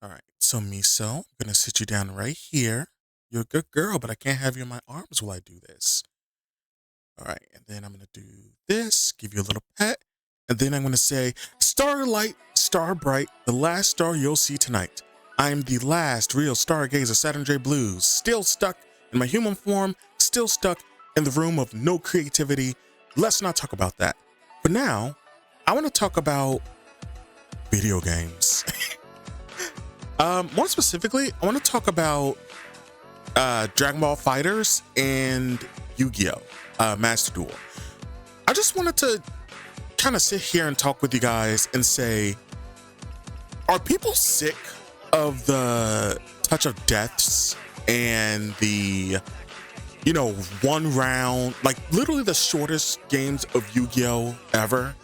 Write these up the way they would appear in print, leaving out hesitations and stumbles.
All right, so Miso, I'm gonna sit you down right here. You're a good girl, but I can't have you in my arms while I do this. All right, and then I'm gonna do this, give you a little pet, and then I'm gonna say, Starlight, Starbright, the last star you'll see tonight. I'm the last real stargazer Saturn J Blues, still stuck in my human form, still stuck in the room of no creativity. Let's not talk about that. For now, I want to talk about video games. More specifically, I want to talk about Dragonball Fighterz and Yu-Gi-Oh! Master Duel. I just wanted to kind of sit here and talk with you guys and say, are people sick of the touch of deaths and the, one round, like literally the shortest games of Yu-Gi-Oh! Ever?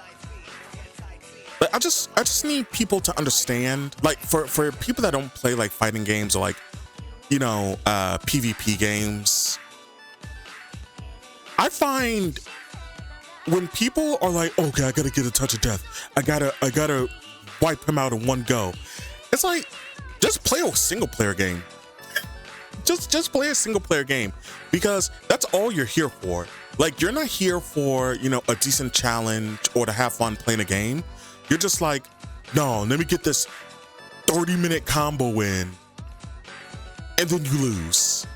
But I just need people to understand, like for people that don't play like fighting games or like, PvP games. I find when people are like, okay, I gotta get a touch of death. I gotta wipe him out in one go. It's like, just play a single player game. Just play a single player game, because that's all you're here for. Like, you're not here for, a decent challenge or to have fun playing a game. You're just like, no, let me get this 30-minute combo in, and then you lose.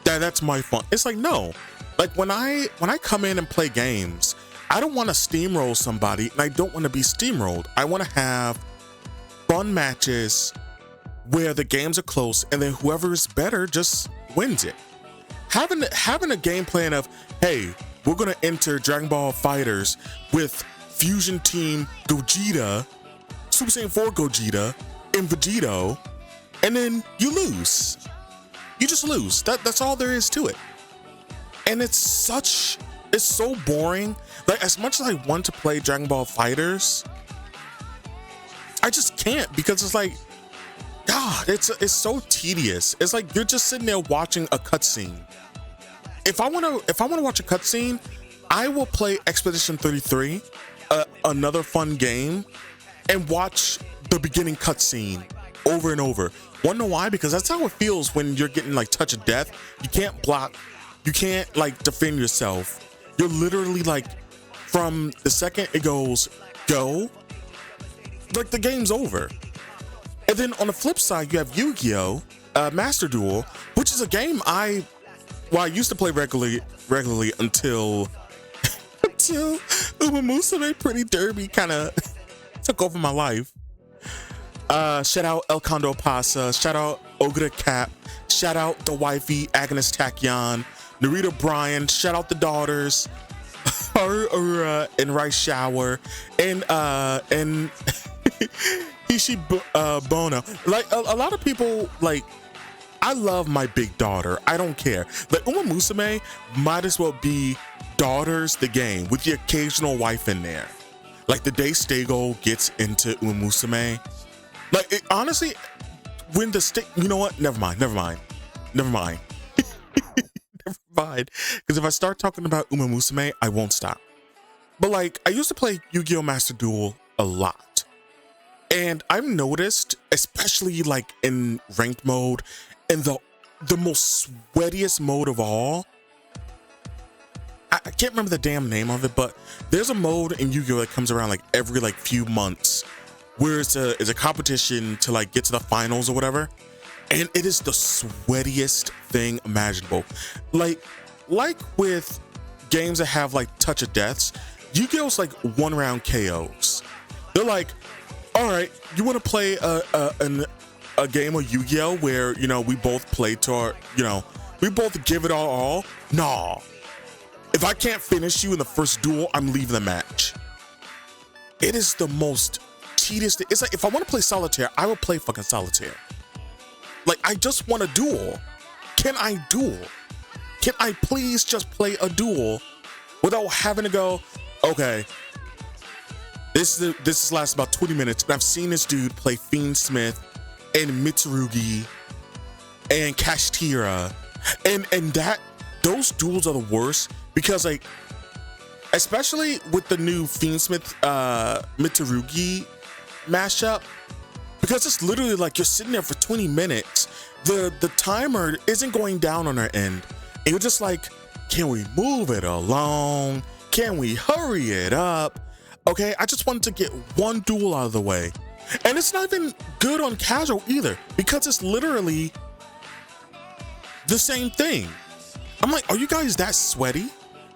That's my fun. It's like, no. Like, when I come in and play games, I don't want to steamroll somebody, and I don't want to be steamrolled. I want to have fun matches where the games are close, and then whoever is better just wins it. Having a game plan of, hey, we're gonna enter Dragon Ball Fighterz with Fusion Team Gogeta, Super Saiyan 4 Gogeta, and Vegito, and then you lose. You just lose. That's all there is to it. And it's so boring. Like, as much as I want to play Dragon Ball Fighterz, I just can't, because it's like, God, it's so tedious. It's like you're just sitting there watching a cutscene. If I wanna watch a cutscene, I will play Expedition 33, another fun game, and watch the beginning cutscene over and over. Wanna know why? Because that's how it feels when you're getting like touch of death. You can't block, you can't like defend yourself. You're literally like, from the second it goes go, like the game's over. And then on the flip side, you have Yu-Gi-Oh! Master Duel, which is a game I used to play regularly until Uma Musume Pretty Derby kind of took over my life. Shout out El Condo Pasa, shout out Ogre Cap, shout out the wifey Agnes Tachyon, Narita Bryan, shout out the daughters, Aurora and Rice Shower, and Ishi Bono. Like a lot of people, like, I love my big daughter. I don't care. Like, Uma Musume might as well be Daughters the game with the occasional wife in there. Like, the day Stego gets into Uma Musume, like, honestly, when the you know what? Never mind. Never mind. Because if I start talking about Uma Musume, I won't stop. But like, I used to play Yu-Gi-Oh! Master Duel a lot. And I've noticed, especially like in ranked mode, and the most sweatiest mode of all, I can't remember the damn name of it, but there's a mode in Yu-Gi-Oh! That comes around like every like few months, where it's a competition to like get to the finals or whatever. And it is the sweatiest thing imaginable. Like with games that have like touch of deaths, Yu-Gi-Oh's like one round KOs. They're like, all right, you want to play a game of Yu-Gi-Oh! Where, we both play to our, we both give it all? Nah. If I can't finish you in the first duel, I'm leaving the match. It is the most tedious thing. It's like, if I want to play solitaire, I will play fucking solitaire. Like, I just want a duel. Can I duel? Can I please just play a duel without having to go, okay, this is last about 20 minutes, and I've seen this dude play Fiend Smith and Mitsurugi and Kashtira, and those duels are the worst, because like, especially with the new Fiend Smith Mitsurugi mashup, because it's literally like you're sitting there for 20 minutes. The timer isn't going down on our end. And you're just like, can we move it along? Can we hurry it up? Okay, I just wanted to get one duel out of the way. And it's not even good on casual either, because it's literally the same thing. I'm like, are you guys that sweaty?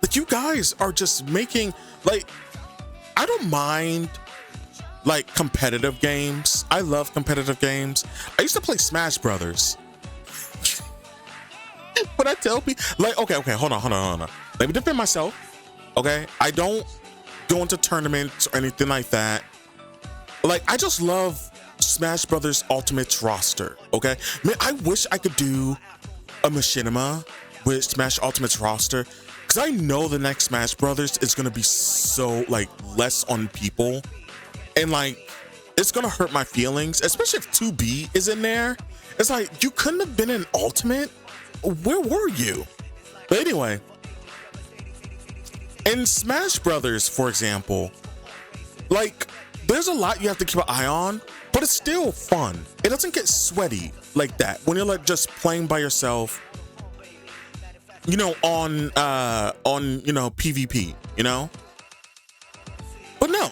Like, you guys are just making, like, I don't mind like competitive games. I love competitive games. I used to play Smash Brothers. But I tell people, like, okay, hold on. Let me defend myself. Okay, I don't go into tournaments or anything like that. Like, I just love Smash Brothers Ultimate's roster. Okay, man, I wish I could do a machinima with Smash Ultimate's roster, because I know the next Smash Brothers is gonna be so like less on people, and like it's gonna hurt my feelings, especially if 2B is in there. It's like, you couldn't have been an Ultimate. Where were you? But anyway, in Smash Brothers, for example, like, there's a lot you have to keep an eye on, but it's still fun. It doesn't get sweaty like that when you're like just playing by yourself, you know, on you know, PvP, you know. But no,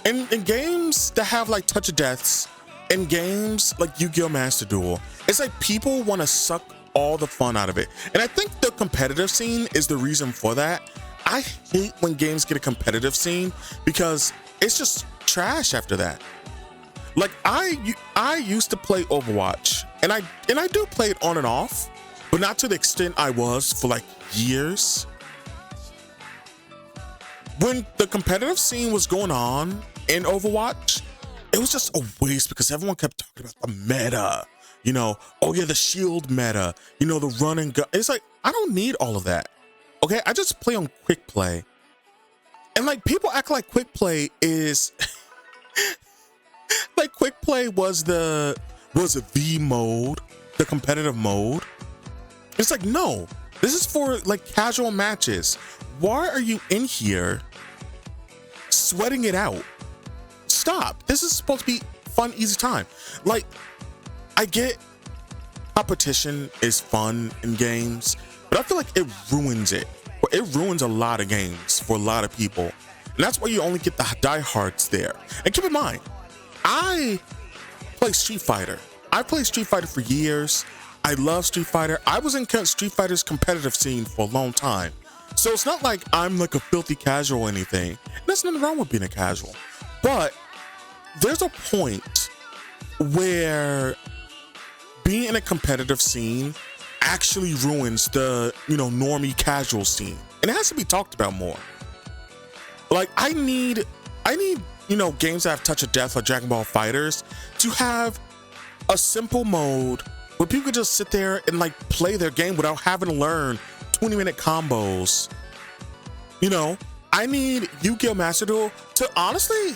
in games that have like touch of deaths, in games like Yu-Gi-Oh! Master Duel, it's like people want to suck all the fun out of it. And I think the competitive scene is the reason for that. I hate when games get a competitive scene, because it's just trash after that. Like, I used to play Overwatch, and I do play it on and off, but not to the extent I was for like years. When the competitive scene was going on in Overwatch, it was just a waste, because everyone kept talking about the meta. You know, oh yeah, the shield meta, you know, the run and gun. It's like, I don't need all of that. Okay, I just play on quick play. And like, people act like quick play is like, quick play was the mode, the competitive mode. It's like, no, this is for like casual matches. Why are you in here sweating it out? Stop. This is supposed to be fun, easy time. Like, I get competition is fun in games, but I feel like it ruins it. It ruins a lot of games for a lot of people. And that's why you only get the diehards there. And keep in mind, I play Street Fighter. I played Street Fighter for years. I love Street Fighter. I was in Street Fighter's competitive scene for a long time. So it's not like I'm like a filthy casual or anything. There's nothing wrong with being a casual. But there's a point where being in a competitive scene actually ruins the, you know, normie casual scene. And it has to be talked about more. Like, I need, you know, games that have touch of death like Dragonball Fighterz to have a simple mode where people can just sit there and like play their game without having to learn 20-minute combos. You know, I need Yu-Gi-Oh! Master Duel to, honestly,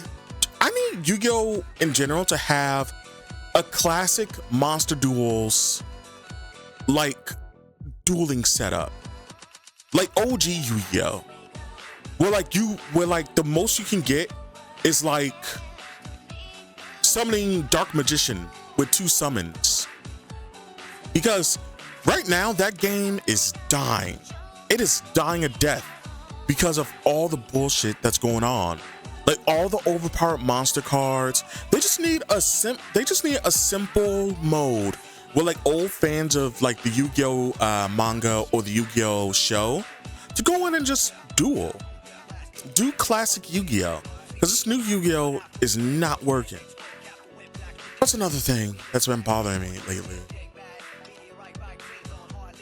I need Yu-Gi-Oh! In general to have a classic Master Duels like dueling setup, like OG Yu-Gi-Oh! Where like the most you can get is like summoning Dark Magician with 2 summons. Because right now that game is dying. It is dying a death because of all the bullshit that's going on. Like, all the overpowered monster cards. They just need a simple mode where like old fans of like the Yu-Gi-Oh! Manga or the Yu-Gi-Oh! Show to go in and just do classic Yu-Gi-Oh! Because this new Yu-Gi-Oh! Is not working. That's another thing that's been bothering me lately.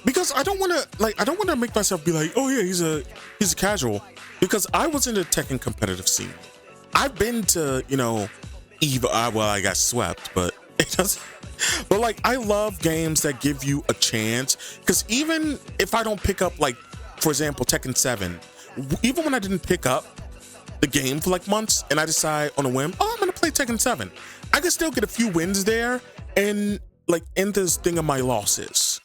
Because I don't want to make myself be like, oh yeah, he's a casual, because I was in the Tekken competitive scene. I've been to, you know, EVO. Well, I got swept, but it doesn't. But like, I love games that give you a chance, because even if I don't pick up, like, for example, Tekken 7, even when I didn't pick up the game for like months and I decide on a whim, oh, I'm gonna play Tekken 7, I can still get a few wins there and like end this thing of my losses.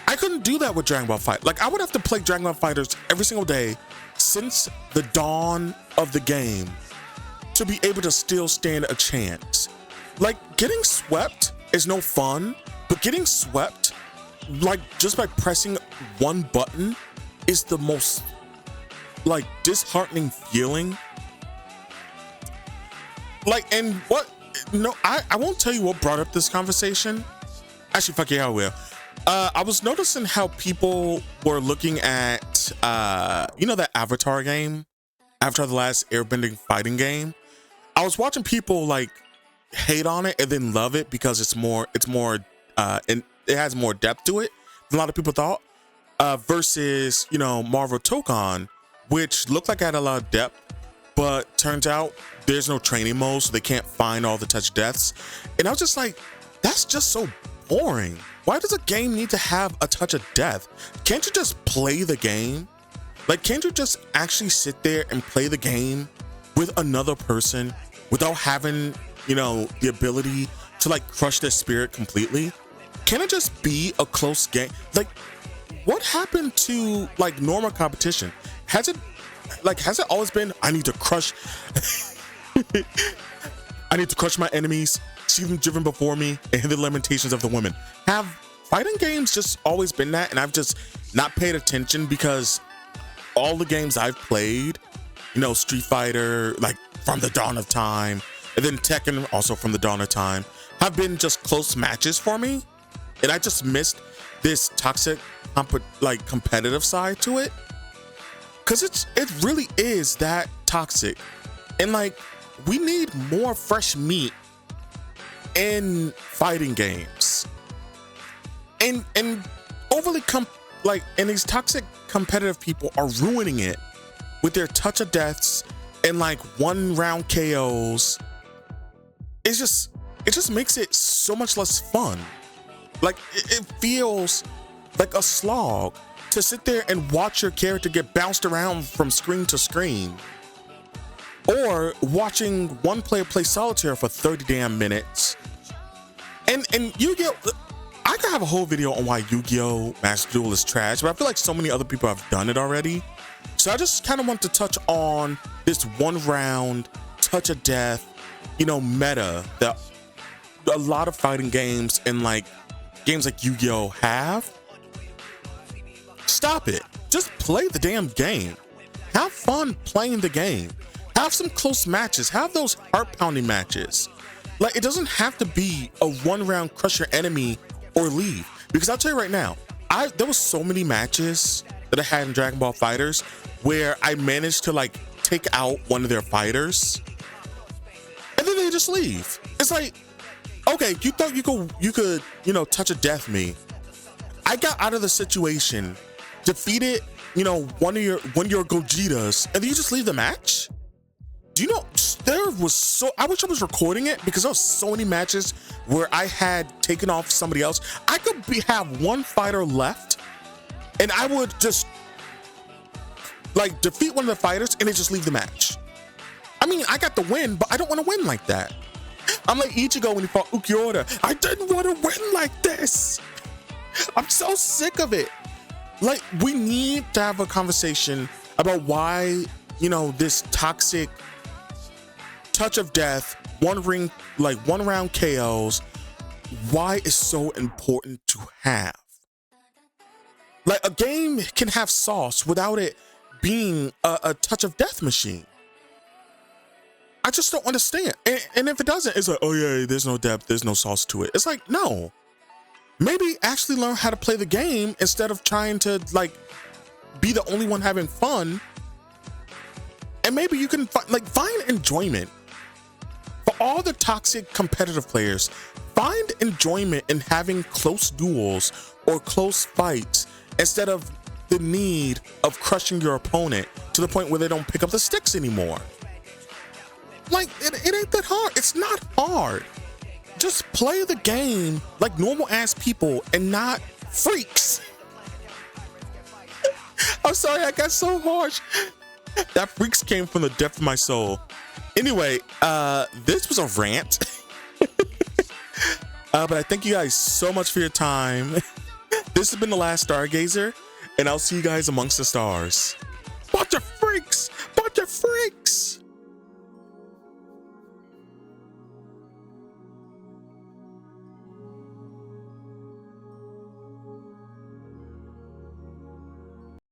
I couldn't do that with Dragon Ball Fight. Like, I would have to play Dragon Ball Fighterz every single day since the dawn of the game to be able to still stand a chance. Like, getting swept is no fun, but getting swept, like, just by pressing one button is the most, like, disheartening feeling. Like, and what, no, I won't tell you what brought up this conversation. Actually, fuck yeah, I will. I was noticing how people were looking at, you know, that Avatar game? Avatar: The Last Airbending fighting game. I was watching people, like, hate on it and then love it because it's more, and it has more depth to it than a lot of people thought. Versus, you know, Marvel Tokon, which looked like it had a lot of depth, but turns out there's no training mode, so they can't find all the touch deaths. And I was just like, that's just so boring. Why does a game need to have a touch of death? Can't you just play the game? Like, can't you just actually sit there and play the game with another person without having, you know, the ability to, like, crush their spirit completely? Can it just be a close game? Like, what happened to, like, normal competition? Has it always been, I need to crush I need to crush my enemies, see them driven before me, and hear the lamentations of the women? Have fighting games just always been that, and I've just not paid attention? Because all the games I've played, you know, Street Fighter, like, from the dawn of time, and then Tekken, also from the dawn of time, have been just close matches for me, and I just missed this toxic, like, competitive side to it. Because it really is that toxic, and, like, we need more fresh meat in fighting games, and overly and these toxic competitive people are ruining it with their touch of deaths and, like, 1-round KOs. It just makes it so much less fun. Like, it feels like a slog to sit there and watch your character get bounced around from screen to screen, or watching one player play solitaire for 30 damn minutes. And Yu-Gi-Oh! I could have a whole video on why Yu-Gi-Oh! Master Duel is trash, but I feel like so many other people have done it already. So I just kind of want to touch on this 1-round touch of death, you know, meta that a lot of fighting games and, like, games like Yu-Gi-Oh! Have. Stop it. Just play the damn game. Have fun playing the game. Have some close matches. Have those heart-pounding matches. Like, it doesn't have to be a 1-round crush your enemy or leave. Because I'll tell you right now, there was so many matches that I had in Dragonball Fighterz where I managed to, like, take out one of their fighters, and then they just leave. It's like, okay, you thought you could, you know, touch a death me. I got out of the situation, defeated, you know, one of your Gojitas, and then you just leave the match? Do you know, I wish I was recording it, because there was so many matches where I had taken off somebody else. I could have one fighter left, and I would just, like, defeat one of the fighters and then just leave the match. I mean, I got the win, but I don't want to win like that. I'm like Ichigo when he fought Ukiura. I didn't want to win like this. I'm so sick of it. Like, we need to have a conversation about why, you know, this toxic touch of death, 1-round KOs, why it's so important to have. Like, a game can have sauce without it being a touch of death machine. I just don't understand. And if it doesn't, it's like, oh yeah, there's no depth, there's no sauce to it. It's like, no. Maybe actually learn how to play the game instead of trying to, like, be the only one having fun. And maybe you can find enjoyment. For all the toxic competitive players, find enjoyment in having close duels or close fights instead of the need of crushing your opponent to the point where they don't pick up the sticks anymore. Like, it ain't that hard. It's not hard. Just play the game like normal ass people and not freaks. I'm sorry, I got so harsh. That freaks came from the depth of my soul. Anyway, this was a rant. But I thank you guys so much for your time. This has been The Last Stargazer, and I'll see you guys amongst the stars. Watch your